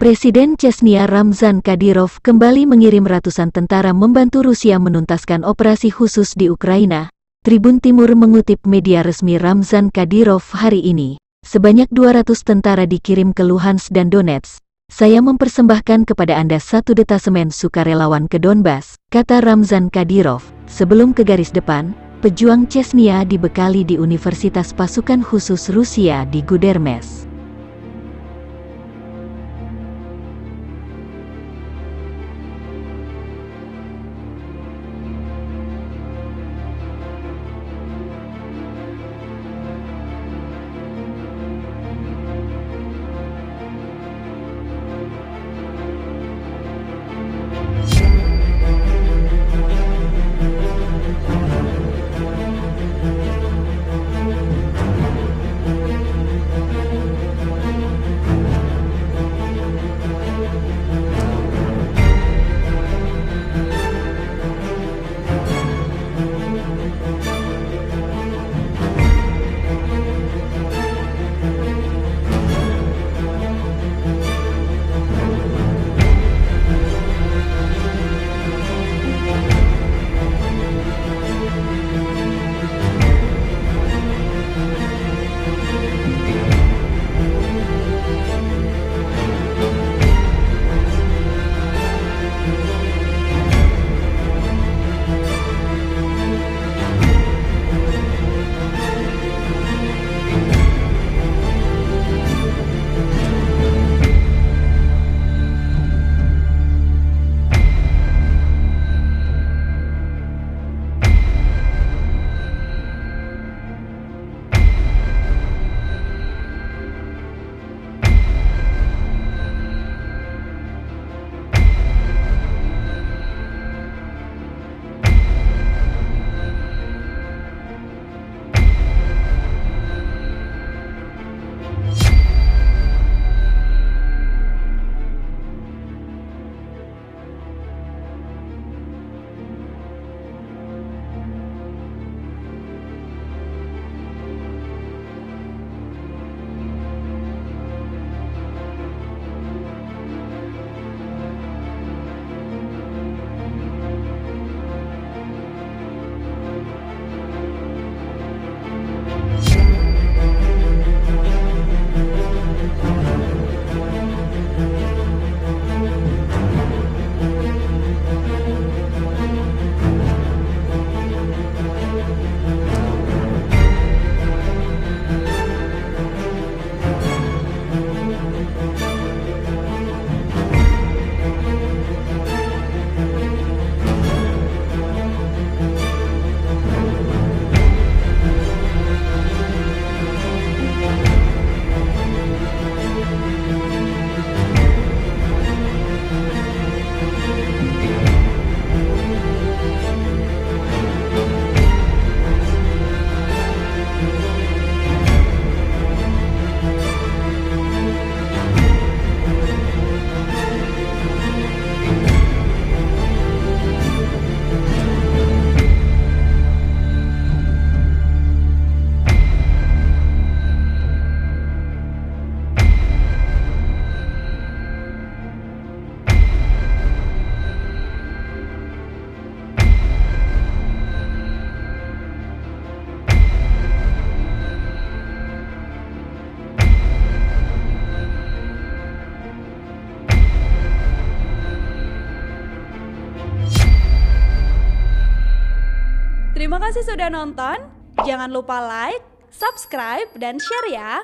Presiden Chechnya Ramzan Kadyrov kembali mengirim ratusan tentara membantu Rusia menuntaskan operasi khusus di Ukraina. Tribun Timur mengutip media resmi Ramzan Kadyrov hari ini. Sebanyak 200 tentara dikirim ke Luhansk dan Donetsk. Saya mempersembahkan kepada Anda satu detasemen sukarelawan ke Donbas, kata Ramzan Kadyrov. Sebelum ke garis depan, pejuang Chechnya dibekali di Universitas Pasukan Khusus Rusia di Gudermes. Terima kasih sudah nonton. Jangan lupa like, subscribe, dan share ya.